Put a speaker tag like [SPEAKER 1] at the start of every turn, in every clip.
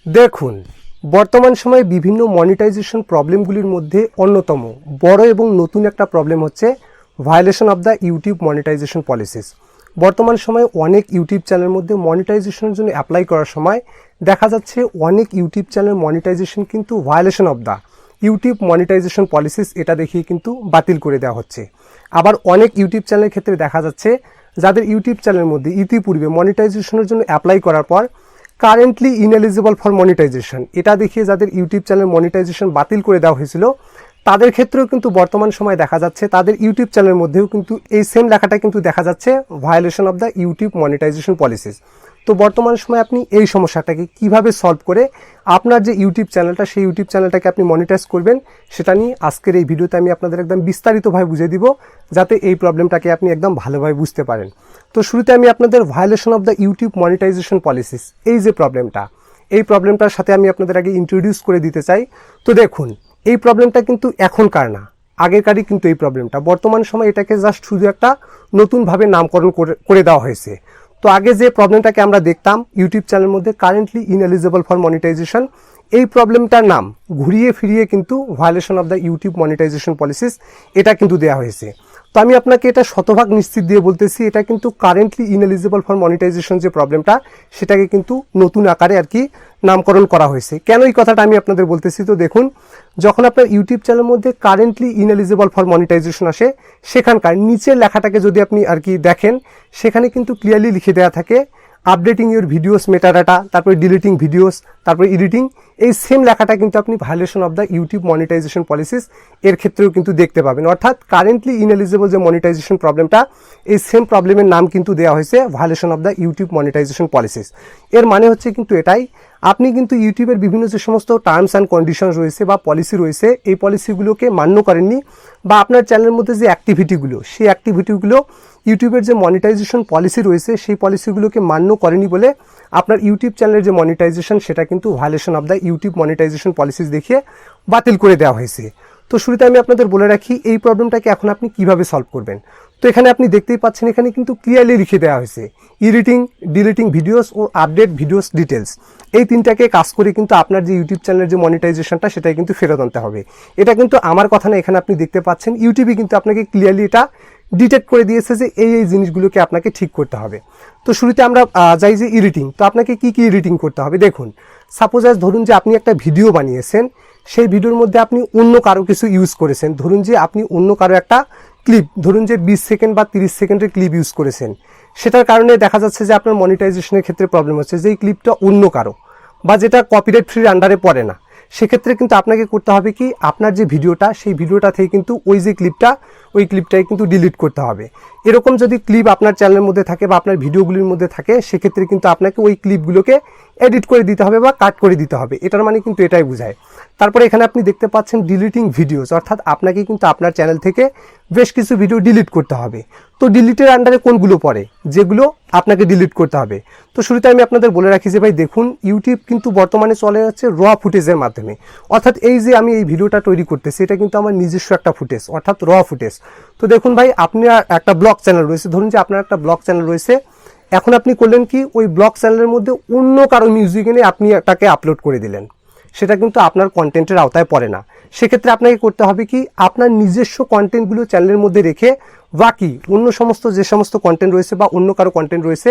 [SPEAKER 1] দেখুন, বর্তমান সময়ে বিভিন্ন মনিটাইজেশন প্রবলেমগুলির মধ্যে অন্যতম বড় এবং নতুন একটা প্রবলেম হচ্ছে violation of the YouTube monetization policies. বর্তমান সময়ে অনেক ইউটিউব চ্যানেলের মধ্যে মনিটাইজেশনের জন্য অ্যাপ্লাই করার সময় দেখা যাচ্ছে অনেক ইউটিউব চ্যানেল মনিটাইজেশন কিন্তু violation of the YouTube monetization policies এটা দেখিয়ে কিন্তু বাতিল করে দেওয়া হচ্ছে। আবার অনেক ইউটিউব চ্যানেলের ক্ষেত্রে দেখা যাচ্ছে যাদের ইউটিউব চ্যানেলের মধ্যে ইতিপূর্বে মনিটাইজেশনের জন্য অ্যাপ্লাই করার পর কারেন্টলি ইনএলিজিবল ফর মনিটাইজেশন এটা দেখিয়ে যাদের ইউটিউব চ্যানেল মনিটাইজেশন বাতিল করে দেওয়া হয়েছিল তাদের ক্ষেত্রেও কিন্তু বর্তমান সময় দেখা যাচ্ছে তাদের ইউটিউব চ্যানেলের মধ্যেও কিন্তু এই সেম লেখাটা কিন্তু দেখা যাচ্ছে violation of the YouTube monetization policies. তো বর্তমান সময় আপনি এই সমস্যাটাকে কিভাবে সলভ করে আপনার যে ইউটিউব চ্যানেলটা সেই ইউটিউব চ্যানেলটাকে আপনি মনিটাইজ করবেন সেটা নিয়ে আজকের এই ভিডিওতে আমি আপনাদের একদম বিস্তারিতভাবে বুঝিয়ে দিব যাতে এই প্রবলেমটাকে আপনি একদম ভালোভাবে বুঝতে পারেন। তো শুরুতে আমি আপনাদের violation of the YouTube monetization policies এই যে প্রবলেমটা এই প্রবলেমটার সাথে আমি আপনাদের আগে ইন্ট্রোডিউস করে দিতে চাই। তো দেখুন, এই প্রবলেমটা কিন্তু এখনকার না, আগেরকারই কিন্তু এই প্রবলেমটা। বর্তমান সময় এটাকে জাস্ট শুধু একটা নতুনভাবে নামকরণ করে দেওয়া হয়েছে। তো আগে যে প্রবলেমটাকে আমরা দেখতাম ইউটিউব চ্যানেলের মধ্যে কারেন্টলি ইনএলিজিবল ফর মনিটাইজেশন, এই প্রবলেমটার নাম ঘুরিয়ে ফিরিয়ে কিন্তু violation of the YouTube monetization policies এটা কিন্তু দেওয়া হয়েছে। তো আমি আপনাকে এটা শতভাগ নিশ্চিত দিয়ে বলতেছি এটা কিন্তু কারেন্টলি ইনএলিজিবল ফর মনিটাইজেশন যে প্রবলেমটা সেটাকে কিন্তু নতুন আকারে আর কি নামকরণ করা হয়েছে। কেন এই কথাটা আমি আপনাদের বলতেছি? তো দেখুন, যখন আপনার ইউটিউব চ্যানেলের মধ্যে কারেন্টলি ইনএলিজিবল ফর মনিটাইজেশন আসে সেখানকার নিচের লেখাটাকে যদি আপনি আর কি দেখেন সেখানে কিন্তু ক্লিয়ারলি লিখে দেওয়া থাকে আপডেটিং ইউর ভিডিওস মেটাডাটা, তারপরে ডিলিটিং ভিডিওস, তারপরে এডিটিং। এই সেম লেখাটা কিন্তু আপনি violation of the YouTube monetization policies এর ক্ষেত্রেও কিন্তু দেখতে পাবেন। অর্থাৎ কারেন্টলি ইনএলিজিবল যে মনিটাইজেশন প্রবলেমটা এই সেম প্রবলেমের নাম কিন্তু দেওয়া হয়েছে violation of the YouTube monetization policies. এর মানে হচ্ছে কিন্তু এটাই, আপনি কিন্তু ইউটিউবের বিভিন্ন যে সমস্ত টার্মস অ্যান্ড কন্ডিশন রয়েছে বা পলিসি রয়েছে এই পলিসিগুলোকে মান্য করেননি, বা আপনার চ্যানেলের মধ্যে যে অ্যাক্টিভিটিগুলো সেই অ্যাক্টিভিটিগুলো ইউটিউবের যে মনিটাইজেশন পলিসি রয়েছে সেই পলিসিগুলোকে মান্য করেনি বলে আপনার ইউটিউব চ্যানেলের যে মনিটাইজেশন সেটা কিন্তু violation of the YouTube monetization policies দেখিয়ে বাতিল করে দেওয়া হয়েছে। তো শুরুতে আমি আপনাদের বলে রাখি এই প্রবলেমটাকে এখন আপনি কিভাবে সলভ করবেন। তো এখানে আপনি দেখতেই পাচ্ছেন এখানে কিন্তু ক্লিয়ারলি লিখে দেওয়া হয়েছে এডিটিং, ডিলিটিং ভিডিওস ও আপডেট ভিডিওস ডিটেলস। এই তিনটাকে কাজ করে কিন্তু আপনার যে ইউটিউব চ্যানেলের যে মনিটাইজেশনটা সেটাই কিন্তু ফেরত আনতে হবে। এটা কিন্তু আমার কথা না, এখানে আপনি দেখতে পাচ্ছেন ইউটিউবে কিন্তু আপনাকে ক্লিয়ারলি এটা ডিটেক্ট করে দিয়েছে যে এই জিনিসগুলোকে আপনাকে ঠিক করতে হবে। তো শুরুতে আমরা যাই যে এডিটিং। তো আপনাকে কি কি এডিটিং করতে হবে দেখুন। সাপোজ ধরুন যে আপনি একটা ভিডিও বানিয়েছেন, সেই ভিডিওর মধ্যে আপনি অন্য কারো কিছু ইউজ করেছেন। ধরুন যে আপনি অন্য কারো একটা ক্লিপ, ধরুন যে 20 সেকেন্ড বা 30 সেকেন্ডের ক্লিপ ইউজ করেছেন, সেটার কারণে দেখা যাচ্ছে যে আপনার মনিটাইজেশনের ক্ষেত্রে প্রবলেম হচ্ছে যে এই ক্লিপটা অন্য কারো বা যেটা কপিরাইট ফ্রির আন্ডারে পড়ে না। সেক্ষেত্রে কিন্তু আপনাকে করতে হবে কি, আপনার যে ভিডিওটা সেই ভিডিওটা থেকে কিন্তু ওই যে ক্লিপটা ওই ক্লিপটাই কিন্তু ডিলিট করতে হবে। এরকম যদি ক্লিপ আপনার চ্যানেলের মধ্যে থাকে বা আপনার ভিডিওগুলির মধ্যে থাকে সেক্ষেত্রে কিন্তু আপনাকে ওই ক্লিপগুলোকে এডিট করে দিতে হবে বা কাট করে দিতে হবে। এটার মানে কিন্তু এটাই বোঝায়। তারপরে এখানে আপনি দেখতে পাচ্ছেন ডিলিটিং ভিডিওস, অর্থাৎ আপনাকে কিন্তু আপনার চ্যানেল থেকে বেশ কিছু ভিডিও ডিলিট করতে হবে। তো ডিলিটের আন্ডারে কোনগুলো পড়ে যেগুলো আপনাকে ডিলিট করতে হবে। তো শুরুতে আমি আপনাদের বলে রাখি যে ভাই দেখুন, ইউটিউব কিন্তু বর্তমানে চলে যাচ্ছে র ফুটেজের মাধ্যমে। অর্থাৎ এই যে আমি এই ভিডিওটা তৈরি করতেছি এটা কিন্তু আমার নিজস্ব একটা ফুটেজ, অর্থাৎ র ফুটেজ। তো দেখুন ভাই, আপনার একটা ব্লগ চ্যানেল রয়েছে, ধরুন যে আপনার একটা ব্লগ চ্যানেল রয়েছে। এখন আপনি করলেন কি, ওই ব্লগ চ্যানেলের মধ্যে অন্য কারো মিউজিক এনে আপনি এটাকে আপলোড করে দিলেন, সেটা কিন্তু আপনার কন্টেন্টের আওতায় পড়ে না। সেক্ষেত্রে আপনাকে করতে হবে কি, আপনার নিজস্ব কন্টেন্টগুলো চ্যানেলের মধ্যে রেখে বাকি অন্য সমস্ত যে সমস্ত কন্টেন্ট রয়েছে বা অন্য কারো কন্টেন্ট রয়েছে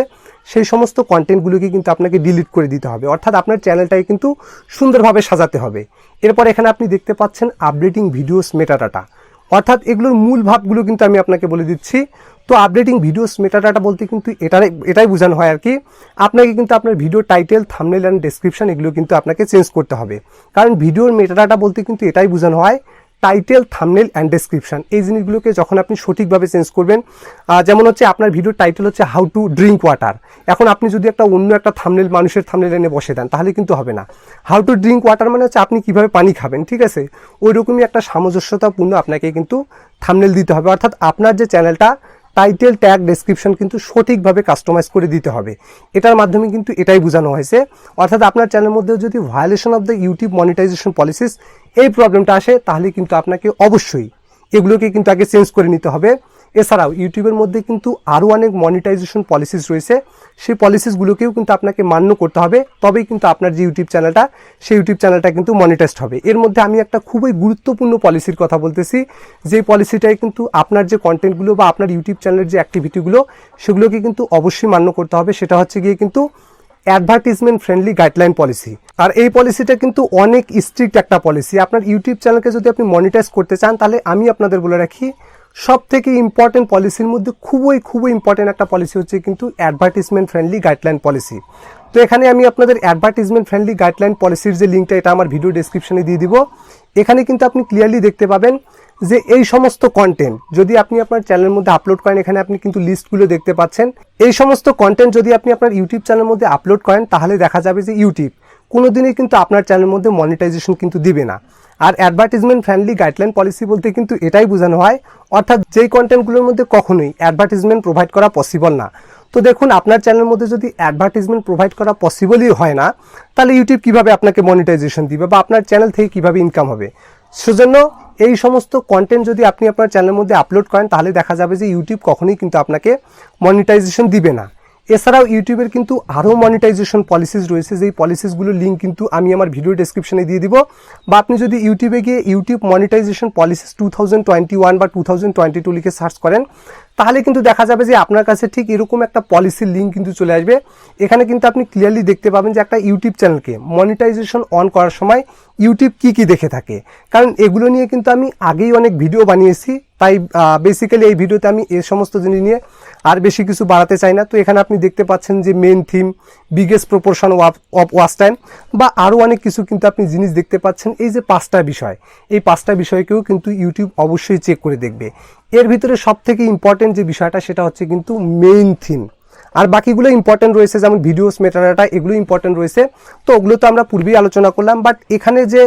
[SPEAKER 1] সেই সমস্ত কন্টেন্টগুলোকে কিন্তু আপনাকে ডিলিট করে দিতে হবে। অর্থাৎ আপনার চ্যানেলটাকে কিন্তু সুন্দরভাবে সাজাতে হবে। এরপর এখানে আপনি দেখতে পাচ্ছেন আপডেটিং ভিডিওস মেটাডাটা, অর্থাৎ এগুলোর মূল ভাবগুলো কিন্তু আমি আপনাকে বলে দিচ্ছি। তো আপডেটিং ভিডিওস মেটাডাটা বলতে কিন্তু এটাই বোঝানো হয় আর কি, আপনাকে কিন্তু আপনার video title, thumbnail and description এগুলো কিন্তু আপনাকে চেঞ্জ করতে হবে। কারণ ভিডিওর মেটাডাটা বলতে কিন্তু এটাই বোঝানো হয় টাইটেল, থাম্বনেল অ্যান্ড ডেসক্রিপশন। এই জিনিসগুলোকে যখন আপনি সঠিকভাবে চেঞ্জ করবেন, যেমন হচ্ছে আপনার ভিডিওর টাইটেল হচ্ছে হাউ টু ড্রিঙ্ক ওয়াটার, এখন আপনি যদি অন্য একটা থাম্বনেল, মানুষের থাম্বনেল এনে বসে দেন তাহলে কিন্তু হবে না। হাউ টু ড্রিঙ্ক ওয়াটার মানে হচ্ছে আপনি কিভাবে পানি খাবেন, ঠিক আছে? ওই রকমই একটা সামঞ্জস্যতাপূর্ণ আপনাকে কিন্তু থাম্বনেল দিতে হবে। অর্থাৎ আপনার যে চ্যানেলটা টাইটেল, ট্যাগ, ডেসক্রিপশন কিন্তু সঠিকভাবে কাস্টমাইজ করে দিতে হবে। এটার মাধ্যমে কিন্তু এটাই বোঝানো হয়েছে। অর্থাৎ আপনার চ্যানেলের মধ্যে যদি violation of the YouTube monetization policies এই প্রবলেমটা আসে তাহলে কিন্তু আপনাকে অবশ্যই এগুলোকে কিন্তু আগে চেঞ্জ করে নিতে হবে এছাড়াও ইউটিউবের মধ্যে কিন্তু আরও অনেক মনিটাইজেশন পলিসিস রয়েছে, সেই পলিসিসগুলোকেও কিন্তু আপনাকে মান্য করতে হবে, তবেই কিন্তু আপনার যে ইউটিউব চ্যানেলটা সেই ইউটিউব চ্যানেলটা কিন্তু মনিটাইজড হবে। এর মধ্যে আমি একটা খুবই গুরুত্বপূর্ণ পলিসির কথা বলতেছি, যেই পলিসিটাই কিন্তু আপনার যে কন্টেন্টগুলো বা আপনার ইউটিউব চ্যানেলের যে অ্যাক্টিভিটিগুলো সেগুলোকে কিন্তু অবশ্যই মান্য করতে হবে। সেটা হচ্ছে গিয়ে কিন্তু অ্যাডভার্টিজমেন্ট ফ্রেন্ডলি গাইডলাইন পলিসি। আর এই পলিসিটা কিন্তু অনেক স্ট্রিক্ট একটা পলিসি। আপনার ইউটিউব চ্যানেলকে যদি আপনি মনিটাইজ করতে চান, তাহলে আমি আপনাদের বলে রাখি সব থেকে ইম্পর্টেন্ট পলিসির মধ্যে খুবই ইম্পর্টেন্ট একটা পলিসি হচ্ছে কিন্তু অ্যাডভার্টিজমেন্ট ফ্রেন্ডলি গাইডলাইন পলিসি। তো এখানে আমি আপনাদের অ্যাডভার্টিজমেন্ট ফ্রেন্ডলি গাইডলাইন পলিসির যে লিঙ্কটা, এটা আমার ভিডিও ডেসক্রিপশনে দিয়ে দিব। এখানে কিন্তু আপনি ক্লিয়ারলি দেখতে পাবেন যে এই সমস্ত কন্টেন্ট যদি আপনি আপনার চ্যানেলের মধ্যে আপলোড করেন, এখানে আপনি কিন্তু লিস্টগুলো দেখতে পাচ্ছেন। এই সমস্ত কন্টেন্ট যদি আপনি আপনার ইউটিউব চ্যানেলের মধ্যে আপলোড করেন, তাহলে দেখা যাবে যে ইউটিউব কোনোদিনই কিন্তু আপনার চ্যানেলের মধ্যে মনিটাইজেশন কিন্তু দিবে না। আর অ্যাডভার্টিজমেন্ট ফ্রেন্ডলি গাইডলাইন পলিসি বলতে কিন্তু এটাই বোঝানো হয়, অর্থাৎ যেই কন্টেন্টগুলোর মধ্যে কখনোই অ্যাডভার্টিজমেন্ট প্রোভাইড করা পসিবল না। তো দেখুন, আপনার চ্যানেলের মধ্যে যদি অ্যাডভার্টিজমেন্ট প্রোভাইড করা পসিবলই হয় না, তাহলে ইউটিউব কিভাবে আপনাকে মনিটাইজেশন দিবে বা আপনার চ্যানেল থেকে কিভাবে ইনকাম হবে? সেজন্য এই সমস্ত কন্টেন্ট যদি আপনি আপনার চ্যানেলের মধ্যে আপলোড করেন, তাহলে দেখা যাবে যে ইউটিউব কখনোই কিন্তু আপনাকে মনিটাইজেশন দিবে না। এছাড়াও ইউটিউবের কিন্তু আরও মনিটাইজেশন পলিসিস রয়েছে, যেই পলিসিসগুলোর লিঙ্ক কিন্তু আমি আমার ভিডিও ডেসক্রিপশনে দিয়ে দিব। বা আপনি যদি ইউটিউবে গিয়ে ইউটিউব মনিটাইজেশন পলিসিস 2021 বা 2022 লিখে সার্চ করেন, তাহলে কিন্তু দেখা যাবে যে আপনার কাছে ঠিক এরকম একটা পলিসির লিঙ্ক কিন্তু চলে আসবে। এখানে কিন্তু আপনি ক্লিয়ারলি দেখতে পাবেন যে একটা ইউটিউব চ্যানেলকে মনিটাইজেশন অন করার সময় ইউটিউব কি দেখে থাকে, কারণ এগুলো নিয়ে কিন্তু আমি আগেই অনেক ভিডিও বানিয়েছি। তাই বেসিক্যালি এই ভিডিওতে আমি এই সমস্ত জিনিস নিয়ে আর বেশি কিছু বাড়াতে চাই না। তো এখানে আপনি দেখতে পাচ্ছেন যে main theme, biggest proportion of watch time বা আরও অনেক কিছু কিন্তু আপনি জিনিস দেখতে পাচ্ছেন। এই যে 5টা বিষয়, এই 5টা বিষয়কেও কিন্তু ইউটিউব অবশ্যই চেক করে দেখবে। এর ভিতরে সব থেকে ইম্পর্টেন্ট যে বিষয়টা সেটা হচ্ছে কিন্তু মেইন থিম। আর বাকিগুলো ইম্পর্টেন্ট রয়েছে, যেমন ভিডিওস মেটাডাটা, এগুলো ইম্পর্টেন্ট রয়েছে। তো ওগুলো তো আমরা পূর্বেই আলোচনা করলাম, বাট এখানে যে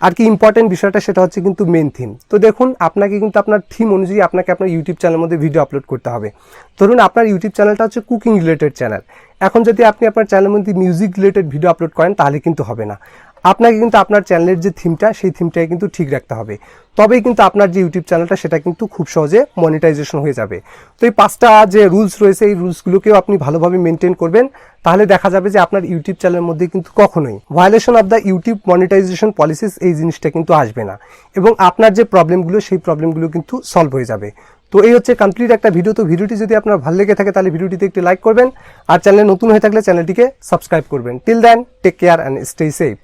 [SPEAKER 1] আর কি ইম্পর্টেন্ট বিষয়টা সেটা হচ্ছে কিন্তু মেন থিম। তো দেখুন, আপনাকে কিন্তু আপনার থিম অনুযায়ী আপনাকে আপনার ইউটিউব চ্যানেলের মধ্যে ভিডিও আপলোড করতে হবে। ধরুন আপনার ইউটিউব চ্যানেলটা হচ্ছে কুকিং রিলেটেড চ্যানেল, এখন যদি আপনি আপনার চ্যানেলের মধ্যে মিউজিক রিলেটেড ভিডিও আপলোড করেন, তাহলে কিন্তু হবে না। আপনাকে কিন্তু আপনার চ্যানেলের যে থিমটা, সেই থিমটাই কিন্তু ঠিক রাখতে হবে, তবেই কিন্তু আপনার যে ইউটিউব চ্যানেলটা সেটা কিন্তু খুব সহজে মনিটাইজেশন হয়ে যাবে। তো এই 5টা যে রুলস রয়েছে, এই রুলসগুলোকেও আপনি ভালোভাবে মেনটেন করবেন, তাহলে দেখা যাবে যে আপনার ইউটিউব চ্যানেলের মধ্যে কিন্তু কখনোই violation of the YouTube monetization policies এই জিনিসটা কিন্তু আসবে না, এবং আপনার যে প্রবলেমগুলো সেই প্রবলেমগুলো কিন্তু সলভ হয়ে যাবে। তো এই হচ্ছে কমপ্লিট একটা ভিডিও। তো ভিডিওটি যদি আপনার ভালো লেগে থাকে, তাহলে ভিডিওটিতে একটি লাইক করবেন, আর চ্যানেলে নতুন হয়ে থাকলে চ্যানেলটিকে সাবস্ক্রাইব করবেন। Till then, take care and stay safe.